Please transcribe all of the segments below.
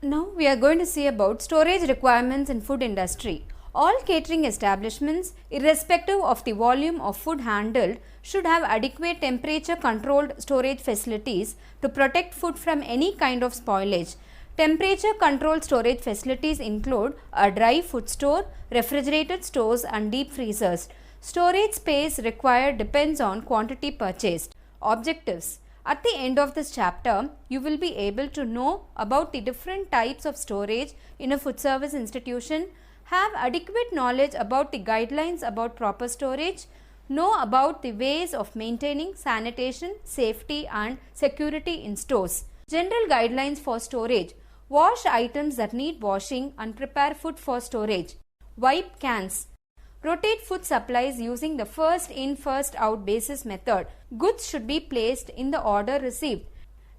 Now we are going to see about storage requirements in food industry. All catering establishments, irrespective of the volume of food handled, should have adequate temperature controlled storage facilities to protect food from any kind of spoilage. Temperature controlled storage facilities include a dry food store, refrigerated stores and deep freezers. Storage space required depends on quantity purchased. Objectives. At the end of this chapter, you will be able to know about the different types of storage in a food service institution, have adequate knowledge about the guidelines about proper storage, know about the ways of maintaining sanitation, safety and security in stores. General guidelines for storage. Wash items that need washing and prepare food for storage. Wipe cans. Rotate food supplies using the first in first out basis method. Goods should be placed in the order received.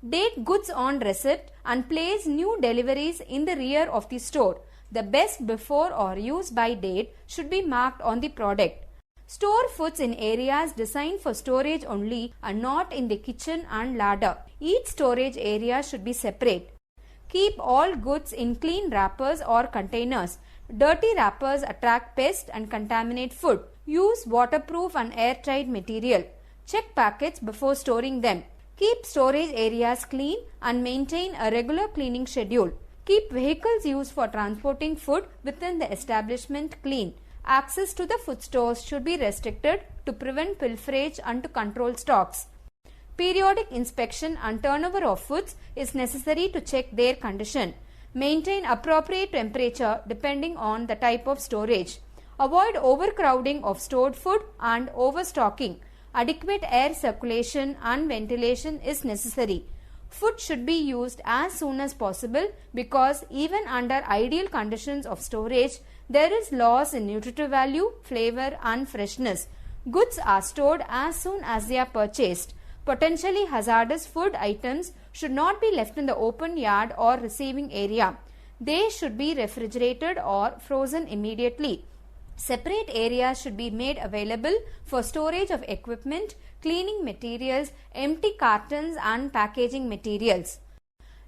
Date goods on receipt and place new deliveries in the rear of the store. The best before or use by date should be marked on the product. Store foods in areas designed for storage only and not in the kitchen and larder. Each storage area should be separate. Keep all goods in clean wrappers or containers. Dirty wrappers attract pests and contaminate food. Use waterproof and airtight material. Check packets before storing them. Keep storage areas clean and maintain a regular cleaning schedule. Keep vehicles used for transporting food within the establishment clean. Access to the food stores should be restricted to prevent pilferage and to control stocks. Periodic inspection and turnover of foods is necessary to check their condition. Maintain appropriate temperature depending on the type of storage. Avoid overcrowding of stored food and overstocking. Adequate air circulation and ventilation is necessary. Food should be used as soon as possible because even under ideal conditions of storage, there is loss in nutritive value, flavor and freshness. Goods are stored as soon as they are purchased. Potentially hazardous food items should not be left in the open yard or receiving area. They should be refrigerated or frozen immediately. Separate areas should be made available for storage of equipment, cleaning materials, empty cartons and packaging materials.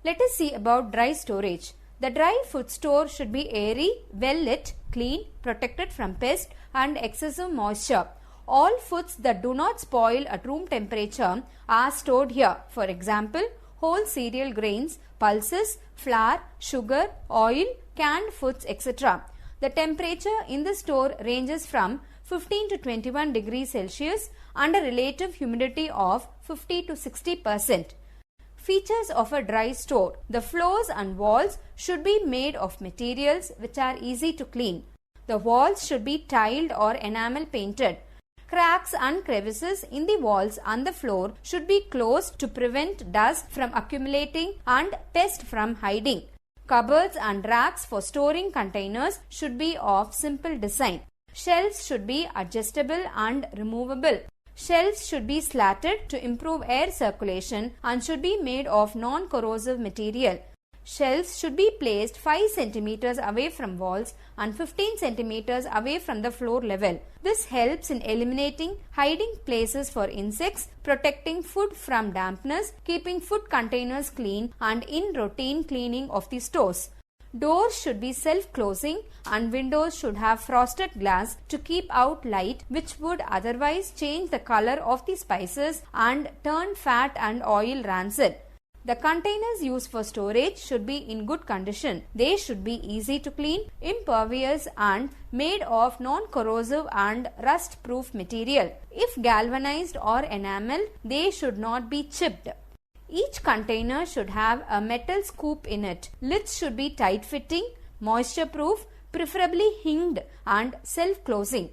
Let us see about dry storage. The dry food store should be airy, well lit, clean, protected from pest and excessive moisture. All foods that do not spoil at room temperature are stored here. For example, whole cereal grains, pulses, flour, sugar, oil, canned foods, etc. The temperature in the store ranges from 15 to 21 degrees Celsius and a relative humidity of 50 to 60%. Features of a dry store. The floors and walls should be made of materials which are easy to clean. The walls should be tiled or enamel painted. Cracks and crevices in the walls and the floor should be closed to prevent dust from accumulating and pests from hiding. Cupboards and racks for storing containers should be of simple design. Shelves should be adjustable and removable. Shelves should be slatted to improve air circulation and should be made of non-corrosive material. Shelves should be placed 5 cm away from walls and 15 cm away from the floor level. This helps in eliminating hiding places for insects, protecting food from dampness, keeping food containers clean and in routine cleaning of the stores. Doors should be self-closing and windows should have frosted glass to keep out light which would otherwise change the color of the spices and turn fat and oil rancid. The containers used for storage should be in good condition. They should be easy to clean, impervious and made of non-corrosive and rust-proof material. If galvanized or enamel, they should not be chipped. Each container should have a metal scoop in it. Lids should be tight-fitting, moisture-proof, preferably hinged and self-closing.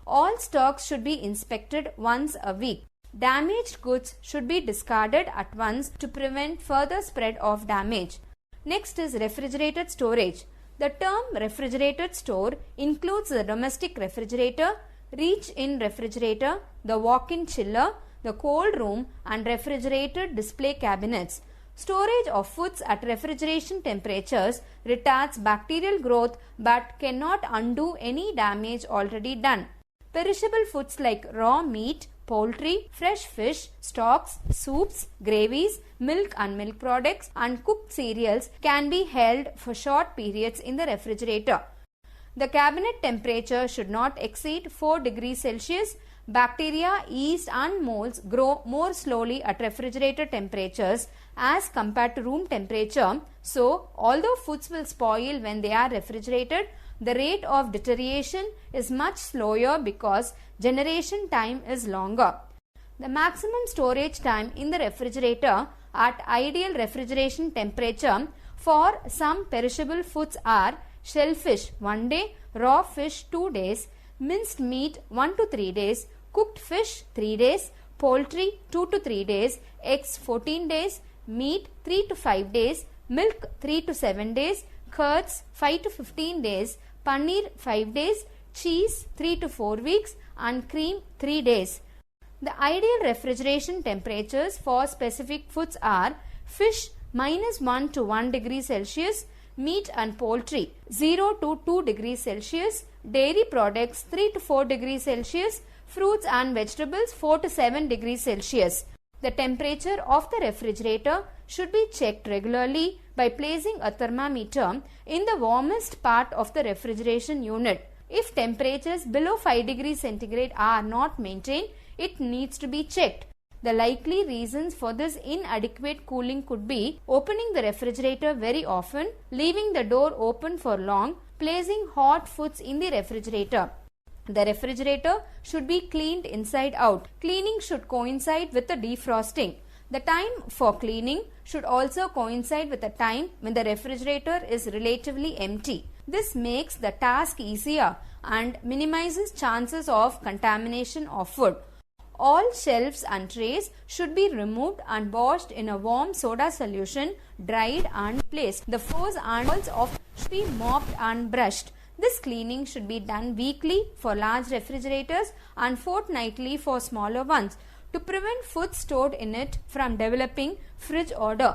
All stocks should be inspected once a week. Damaged goods should be discarded at once to prevent further spread of damage. Next is refrigerated storage. The term refrigerated store includes the domestic refrigerator, reach-in refrigerator, the walk-in chiller, the cold room and refrigerated display cabinets. Storage of foods at refrigeration temperatures retards bacterial growth but cannot undo any damage already done. Perishable foods like raw meat, poultry, fresh fish, stocks, soups, gravies, milk and milk products and cooked cereals can be held for short periods in the refrigerator. The cabinet temperature should not exceed 4 degrees Celsius. Bacteria, yeast and molds grow more slowly at refrigerator temperatures as compared to room temperature. So, although foods will spoil when they are refrigerated, the rate of deterioration is much slower because generation time is longer. The maximum storage time in the refrigerator at ideal refrigeration temperature for some perishable foods are shellfish 1 day, raw fish 2 days, minced meat 1 to 3 days, cooked fish 3 days, poultry 2 to 3 days, eggs 14 days, meat 3 to 5 days, milk 3 to 7 days, curds 5 to 15 days, paneer 5 days, cheese 3 to 4 weeks and cream 3 days. The ideal refrigeration temperatures for specific foods are fish -1 to 1 degree Celsius, meat and poultry 0 to 2 degrees Celsius, dairy products 3 to 4 degrees Celsius, fruits and vegetables 4 to 7 degrees Celsius. The temperature of the refrigerator should be checked regularly by placing a thermometer in the warmest part of the refrigeration unit. If temperatures below 5 degrees centigrade are not maintained, it needs to be checked. The likely reasons for this inadequate cooling could be opening the refrigerator very often, leaving the door open for long, placing hot foods in the refrigerator. The refrigerator should be cleaned inside out. Cleaning should coincide with the defrosting. The time for cleaning should also coincide with the time when the refrigerator is relatively empty. This makes the task easier and minimizes chances of contamination of food. All shelves and trays should be removed and washed in a warm soda solution, dried and placed. The floors and walls should be mopped and brushed. This cleaning should be done weekly for large refrigerators and fortnightly for smaller ones to prevent food stored in it from developing fridge odor.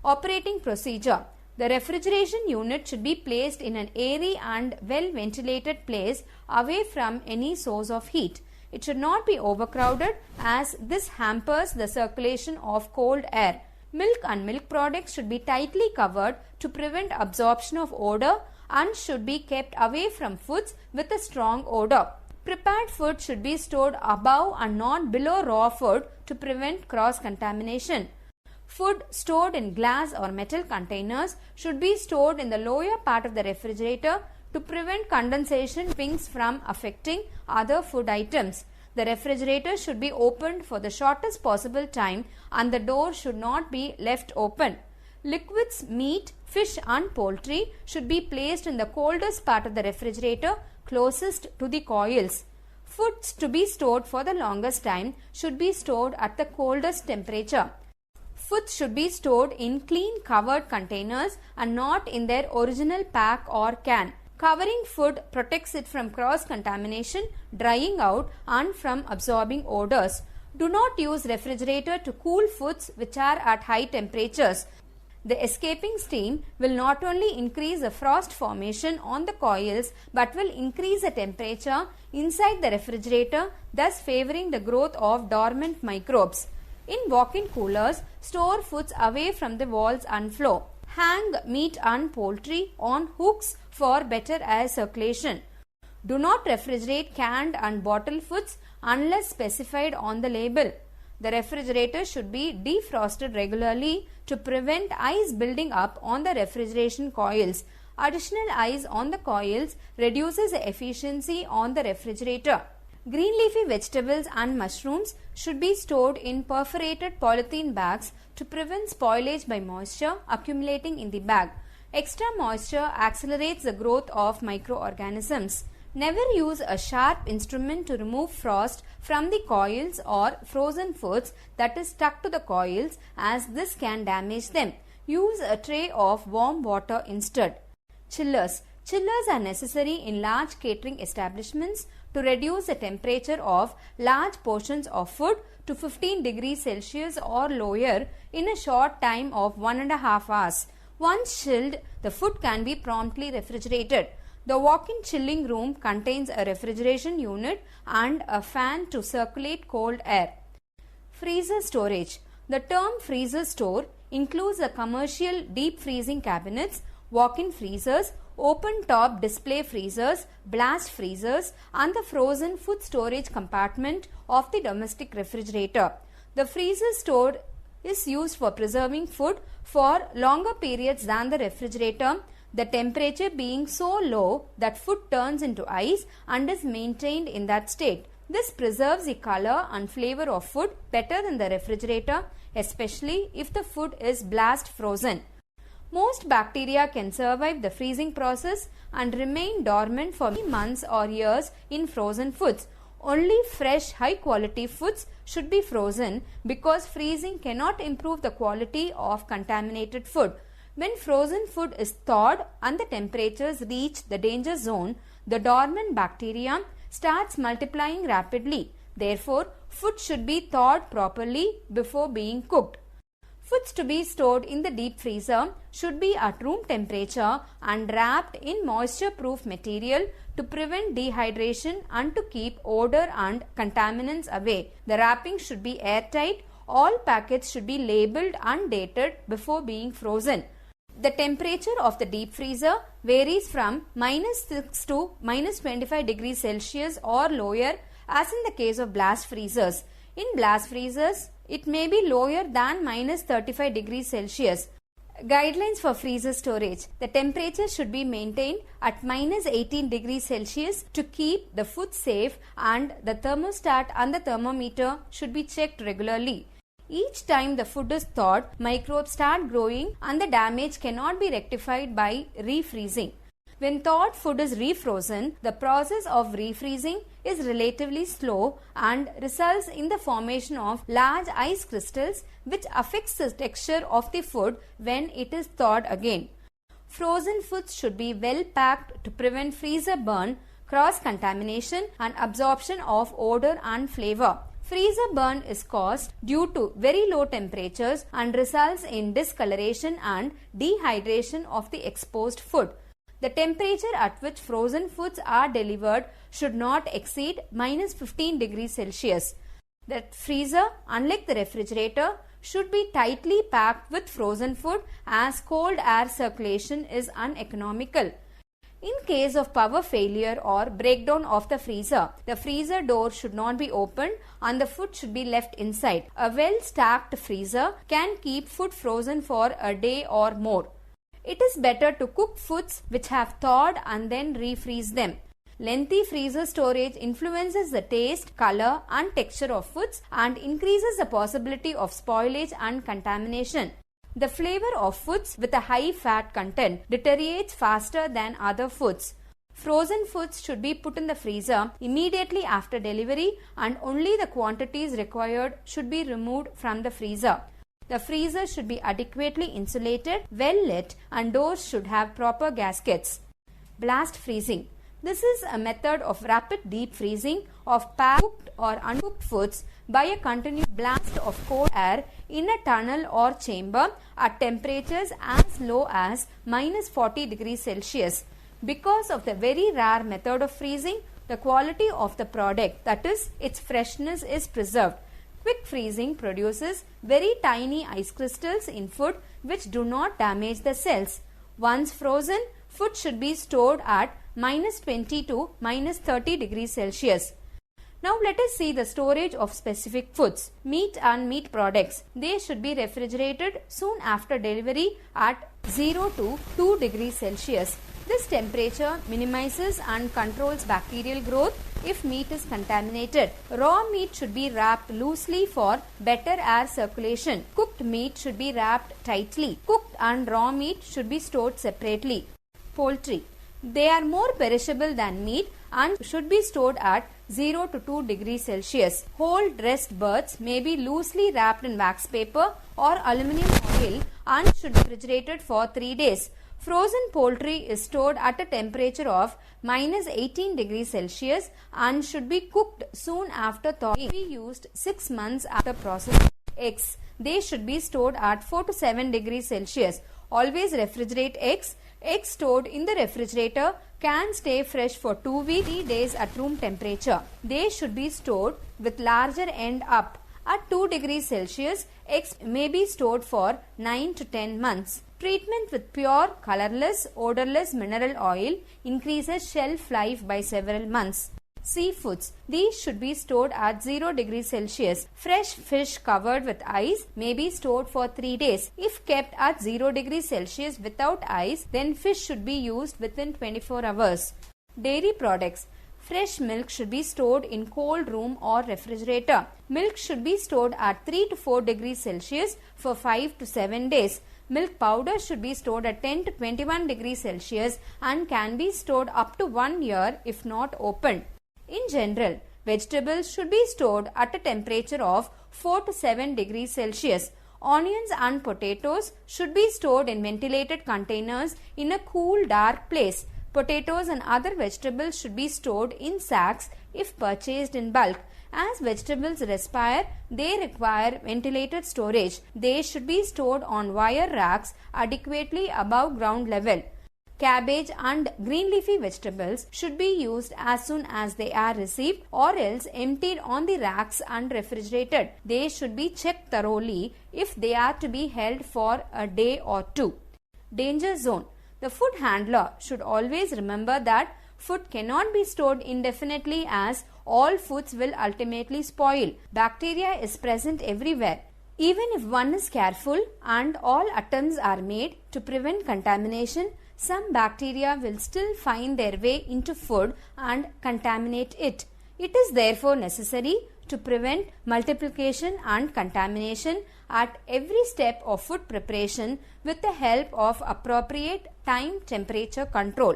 Operating procedure. The refrigeration unit should be placed in an airy and well ventilated place away from any source of heat. It should not be overcrowded as this hampers the circulation of cold air. Milk and milk products should be tightly covered to prevent absorption of odor and should be kept away from foods with a strong odor. Prepared food should be stored above and not below raw food to prevent cross-contamination. Food stored in glass or metal containers should be stored in the lower part of the refrigerator to prevent condensation wings from affecting other food items. The refrigerator should be opened for the shortest possible time and the door should not be left open. Liquids, meat, fish and poultry should be placed in the coldest part of the refrigerator closest to the coils. Foods to be stored for the longest time should be stored at the coldest temperature. Foods should be stored in clean covered containers and not in their original pack or can. Covering food protects it from cross-contamination, drying out and from absorbing odors. Do not use refrigerator to cool foods which are at high temperatures. The escaping steam will not only increase the frost formation on the coils but will increase the temperature inside the refrigerator, thus favoring the growth of dormant microbes. In walk-in coolers, store foods away from the walls and floor. Hang meat and poultry on hooks for better air circulation. Do not refrigerate canned and bottled foods unless specified on the label. The refrigerator should be defrosted regularly to prevent ice building up on the refrigeration coils. Additional ice on the coils reduces the efficiency on the refrigerator. Green leafy vegetables and mushrooms should be stored in perforated polythene bags to prevent spoilage by moisture accumulating in the bag. Extra moisture accelerates the growth of microorganisms. Never use a sharp instrument to remove frost from the coils or frozen foods that is stuck to the coils, as this can damage them. Use a tray of warm water instead. Chillers. Chillers are necessary in large catering establishments to reduce the temperature of large portions of food to 15 degrees Celsius or lower in a short time of 1.5 hours. Once chilled, the food can be promptly refrigerated. The walk-in chilling room contains a refrigeration unit and a fan to circulate cold air. Freezer storage. The term freezer store includes the commercial deep freezing cabinets, walk-in freezers, open-top display freezers, blast freezers, and the frozen food storage compartment of the domestic refrigerator. The freezer store is used for preserving food for longer periods than the refrigerator, the temperature being so low that food turns into ice and is maintained in that state. This preserves the color and flavor of food better than the refrigerator, especially if the food is blast frozen. Most bacteria can survive the freezing process and remain dormant for months or years in frozen foods. Only fresh, high quality foods should be frozen because freezing cannot improve the quality of contaminated food. When frozen food is thawed and the temperatures reach the danger zone, the dormant bacteria starts multiplying rapidly. Therefore, food should be thawed properly before being cooked. Foods to be stored in the deep freezer should be at room temperature and wrapped in moisture-proof material to prevent dehydration and to keep odor and contaminants away. The wrapping should be airtight. All packets should be labeled and dated before being frozen. The temperature of the deep freezer varies from -6 to -25 degrees Celsius or lower, as in the case of blast freezers. In blast freezers, it may be lower than -35 degrees Celsius. Guidelines for freezer storage. The temperature should be maintained at -18 degrees Celsius to keep the food safe, and the thermostat and the thermometer should be checked regularly. Each time the food is thawed, microbes start growing and the damage cannot be rectified by refreezing. When thawed food is refrozen, the process of refreezing is relatively slow and results in the formation of large ice crystals, which affects the texture of the food when it is thawed again. Frozen foods should be well packed to prevent freezer burn, cross-contamination and absorption of odor and flavor. Freezer burn is caused due to very low temperatures and results in discoloration and dehydration of the exposed food. The temperature at which frozen foods are delivered should not exceed -15 degrees Celsius. The freezer, unlike the refrigerator, should be tightly packed with frozen food, as cold air circulation is uneconomical. In case of power failure or breakdown of the freezer door should not be opened and the food should be left inside. A well-stacked freezer can keep food frozen for a day or more. It is better to cook foods which have thawed and then refreeze them. Lengthy freezer storage influences the taste, color and texture of foods and increases the possibility of spoilage and contamination. The flavor of foods with a high fat content deteriorates faster than other foods. Frozen foods should be put in the freezer immediately after delivery, and only the quantities required should be removed from the freezer. The freezer should be adequately insulated, well lit, and doors should have proper gaskets. Blast freezing. This is a method of rapid deep freezing of cooked or uncooked foods by a continuous blast of cold air in a tunnel or chamber at temperatures as low as -40 degrees Celsius. Because of the very rare method of freezing, the quality of the product, that is, its freshness, is preserved. Quick freezing produces very tiny ice crystals in food which do not damage the cells. Once frozen, food should be stored at -20 to -30 degrees Celsius. Now let us see the storage of specific foods. Meat and meat products. They should be refrigerated soon after delivery at 0 to 2 degrees Celsius. This temperature minimizes and controls bacterial growth if meat is contaminated. Raw meat should be wrapped loosely for better air circulation. Cooked meat should be wrapped tightly. Cooked and raw meat should be stored separately. Poultry. They are more perishable than meat and should be stored at 0 to 2 degrees Celsius. Whole dressed birds may be loosely wrapped in wax paper or aluminum foil and should be refrigerated for 3 days. Frozen poultry is stored at a temperature of -18 degrees Celsius and should be cooked soon after thawing. Be used 6 months after processing. Eggs. They should be stored at 4 to 7 degrees Celsius. Always refrigerate eggs. Eggs stored in the refrigerator can stay fresh for 2 weeks, 3 days at room temperature. They should be stored with larger end up. At 2 degrees Celsius, eggs may be stored for 9 to 10 months. Treatment with pure, colorless, odorless mineral oil increases shelf life by several months. Seafoods. These should be stored at 0 degrees Celsius. Fresh fish covered with ice may be stored for 3 days. If kept at 0 degrees Celsius without ice, then fish should be used within 24 hours. Dairy products. Fresh milk should be stored in cold room or refrigerator. Milk should be stored at 3 to 4 degrees Celsius for 5 to 7 days. Milk powder should be stored at 10 to 21 degrees Celsius and can be stored up to 1 year if not opened. In general, vegetables should be stored at a temperature of 4 to 7 degrees Celsius. Onions and potatoes should be stored in ventilated containers in a cool, dark place. Potatoes and other vegetables should be stored in sacks if purchased in bulk. As vegetables respire, they require ventilated storage. They should be stored on wire racks adequately above ground level. Cabbage and green leafy vegetables should be used as soon as they are received or else emptied on the racks and refrigerated. They should be checked thoroughly if they are to be held for a day or two. Danger zone. The food handler should always remember that food cannot be stored indefinitely as all foods will ultimately spoil. Bacteria is present everywhere. Even if one is careful and all attempts are made to prevent contamination, some bacteria will still find their way into food and contaminate it. It is therefore necessary to prevent multiplication and contamination at every step of food preparation with the help of appropriate time temperature control.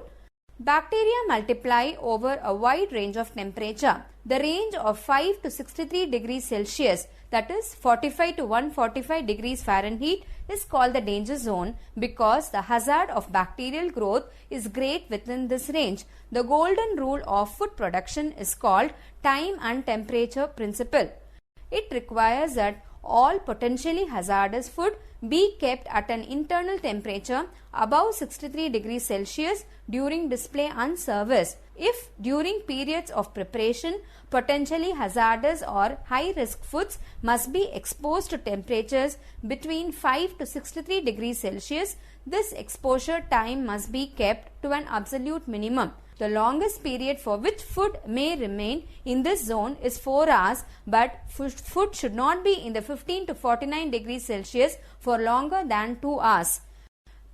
Bacteria multiply over a wide range of temperature. The range of 5 to 63 degrees Celsius, that is 45 to 145 degrees Fahrenheit, is called the danger zone because the hazard of bacterial growth is great within this range. The golden rule of food production is called time and temperature principle. It requires that all potentially hazardous food be kept at an internal temperature above 63 degrees Celsius during display and service. If during periods of preparation, potentially hazardous or high-risk foods must be exposed to temperatures between 5 to 63 degrees Celsius, this exposure time must be kept to an absolute minimum. The longest period for which food may remain in this zone is 4 hours, but food should not be in the 15 to 49 degrees Celsius for longer than 2 hours.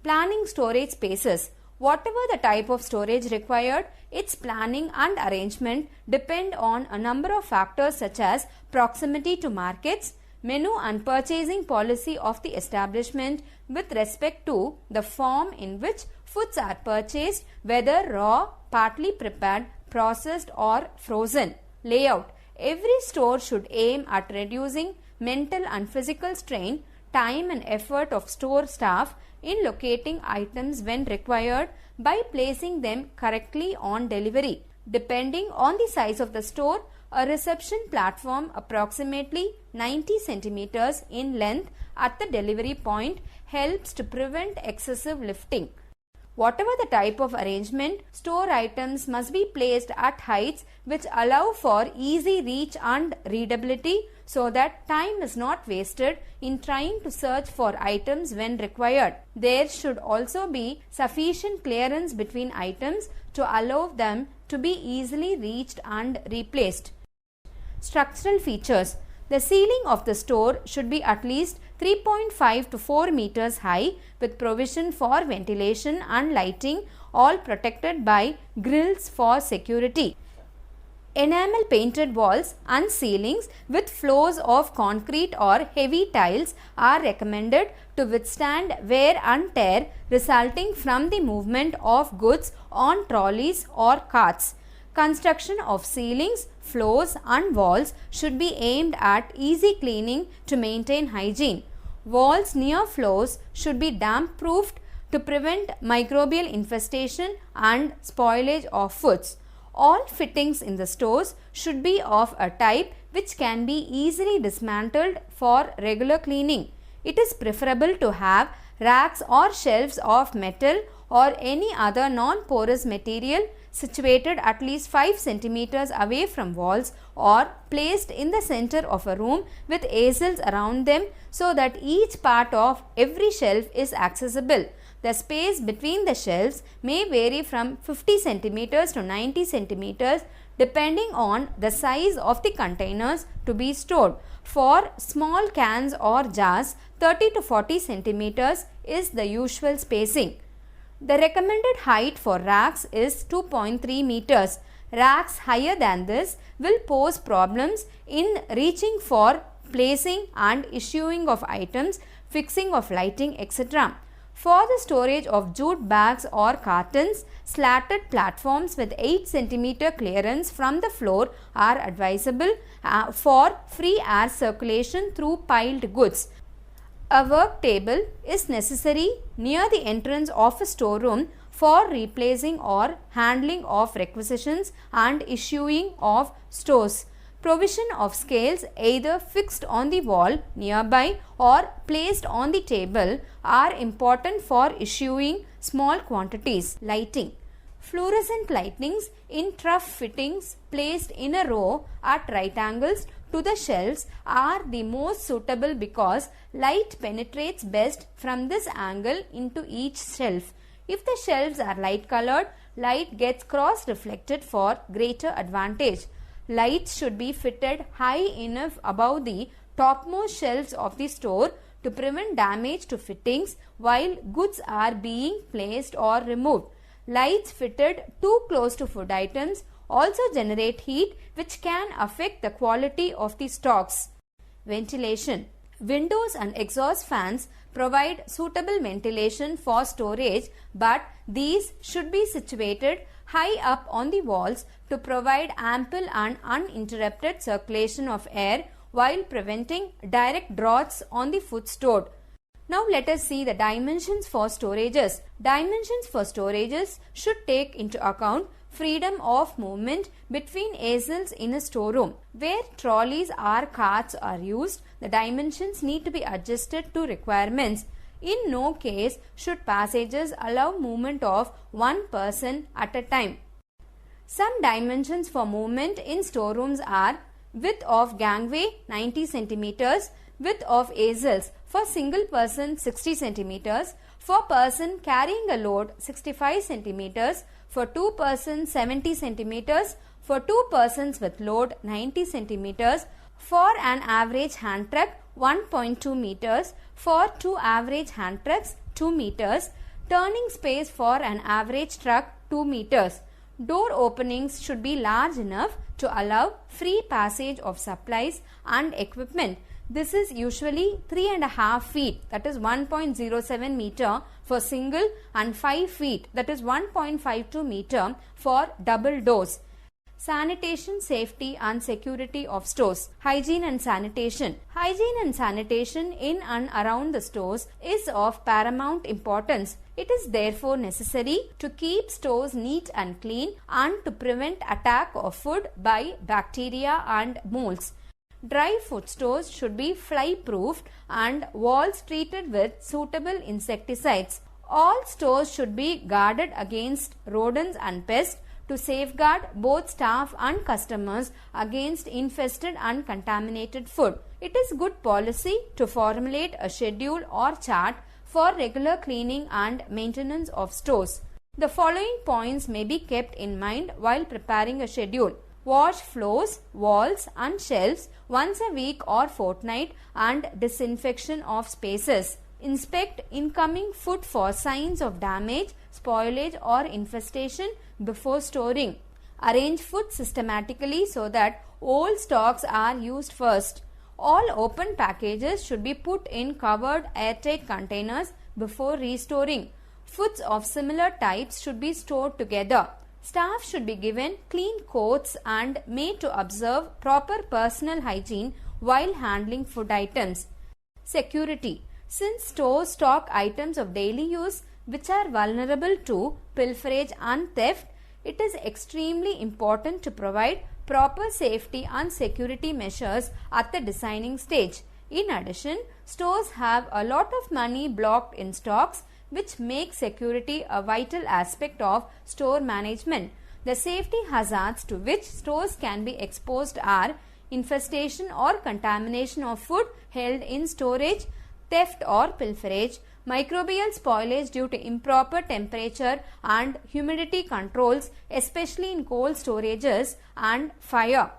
Planning storage spaces. Whatever the type of storage required, its planning and arrangement depend on a number of factors such as proximity to markets, menu and purchasing policy of the establishment with respect to the form in which foods are purchased, whether raw, partly prepared, processed or frozen. Layout. Every store should aim at reducing mental and physical strain, time and effort of store staff in locating items when required by placing them correctly on delivery. Depending on the size of the store, a reception platform approximately 90 centimeters in length at the delivery point helps to prevent excessive lifting. Whatever the type of arrangement, store items must be placed at heights which allow for easy reach and readability so that time is not wasted in trying to search for items when required. There should also be sufficient clearance between items to allow them to be easily reached and replaced. Structural features. The ceiling of the store should be at least 3.5 to 4 meters high with provision for ventilation and lighting, all protected by grills for security. Enamel painted walls and ceilings with floors of concrete or heavy tiles are recommended to withstand wear and tear resulting from the movement of goods on trolleys or carts. Construction of ceilings, floors and walls should be aimed at easy cleaning to maintain hygiene. Walls near floors should be damp proofed to prevent microbial infestation and spoilage of foods. All fittings in the stores should be of a type which can be easily dismantled for regular cleaning. It is preferable to have racks or shelves of metal or any other non-porous material situated at least 5 centimeters away from walls or placed in the center of a room with aisles around them so that each part of every shelf is accessible. The space between the shelves may vary from 50 centimeters to 90 centimeters depending on the size of the containers to be stored. For small cans or jars, 30 to 40 centimeters is the usual spacing. The recommended height for racks is 2.3 meters. Racks higher than this will pose problems in reaching for placing and issuing of items, fixing of lighting, etc. For the storage of jute bags or cartons, slatted platforms with 8 cm clearance from the floor are advisable for free air circulation through piled goods. A work table is necessary near the entrance of a storeroom for replacing or handling of requisitions and issuing of stores. Provision of scales either fixed on the wall nearby or placed on the table are important for issuing small quantities. Lighting. Fluorescent lightnings in trough fittings placed in a row at right angles to the shelves are the most suitable because light penetrates best from this angle into each shelf. If the shelves are light colored, light gets cross reflected for greater advantage. Lights should be fitted high enough above the topmost shelves of the store to prevent damage to fittings while goods are being placed or removed. Lights fitted too close to food items also generate heat which can affect the quality of the stocks. Ventilation. Windows and exhaust fans provide suitable ventilation for storage, but these should be situated high up on the walls to provide ample and uninterrupted circulation of air while preventing direct draughts on the food stored. Now let us see the dimensions for storages. Dimensions for storages should take into account freedom of movement between aisles in a storeroom. Where trolleys or carts are used, the dimensions need to be adjusted to requirements. In no case should passages allow movement of one person at a time. Some dimensions for movement in storerooms are width of gangway 90 cm, width of aisles for single person 60 cm, for person carrying a load 65 cm, for 2 persons 70 cm, for 2 persons with load 90 cm, for an average hand truck 1.2 meters, for 2 average hand trucks 2 meters, turning space for an average truck 2 meters. Door openings should be large enough to allow free passage of supplies and equipment. This is usually 3.5 feet, that is 1.07 meter for single, and 5 feet, that is 1.52 meter for double doors. Sanitation, safety and security of stores. Hygiene and sanitation. Hygiene and sanitation in and around the stores is of paramount importance. It is therefore necessary to keep stores neat and clean and to prevent attack of food by bacteria and molds. Dry food stores should be fly-proofed and walls treated with suitable insecticides. All stores should be guarded against rodents and pests to safeguard both staff and customers against infested and contaminated food. It is good policy to formulate a schedule or chart for regular cleaning and maintenance of stores. The following points may be kept in mind while preparing a schedule. Wash floors, walls and shelves once a week or fortnight and disinfection of spaces. Inspect incoming food for signs of damage, spoilage or infestation before storing. Arrange food systematically so that old stocks are used first. All open packages should be put in covered airtight containers before restoring. Foods of similar types should be stored together. Staff should be given clean coats and made to observe proper personal hygiene while handling food items. Security. Since stores stock items of daily use which are vulnerable to pilferage and theft, it is extremely important to provide proper safety and security measures at the designing stage. In addition, stores have a lot of money blocked in stocks which makes security a vital aspect of store management. The safety hazards to which stores can be exposed are infestation or contamination of food held in storage, theft or pilferage, microbial spoilage due to improper temperature and humidity controls, especially in cold storages, and fire.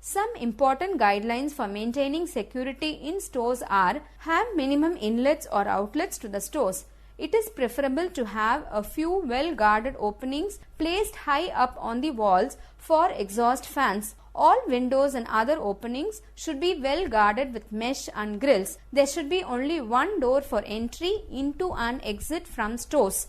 Some important guidelines for maintaining security in stores are: have minimum inlets or outlets to the stores. It is preferable to have a few well guarded openings placed high up on the walls for exhaust fans. All windows and other openings should be well guarded with mesh and grills. There should be only one door for entry into and exit from stores.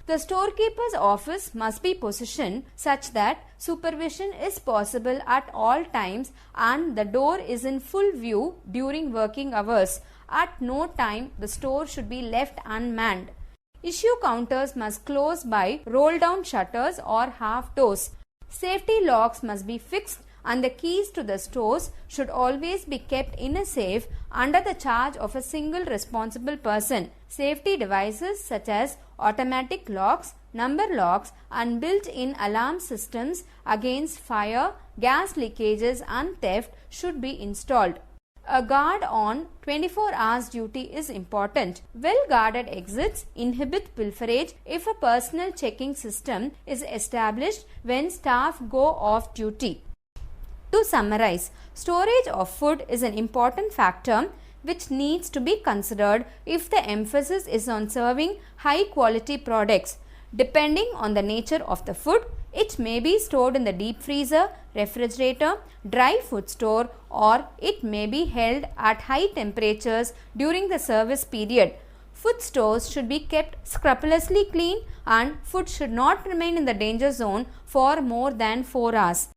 The storekeeper's office must be positioned such that supervision is possible at all times and the door is in full view during working hours. At no time the store should be left unmanned. Issue counters must close by roll down shutters or half doors. Safety locks must be fixed and the keys to the stores should always be kept in a safe under the charge of a single responsible person. Safety devices such as automatic locks, number locks and built-in alarm systems against fire, gas leakages and theft should be installed. A guard on 24 hours duty is important. Well-guarded exits inhibit pilferage if a personal checking system is established when staff go off duty. To summarize, storage of food is an important factor which needs to be considered if the emphasis is on serving high quality products. Depending on the nature of the food, it may be stored in the deep freezer, refrigerator, dry food store, or it may be held at high temperatures during the service period. Food stores should be kept scrupulously clean and food should not remain in the danger zone for more than 4 hours.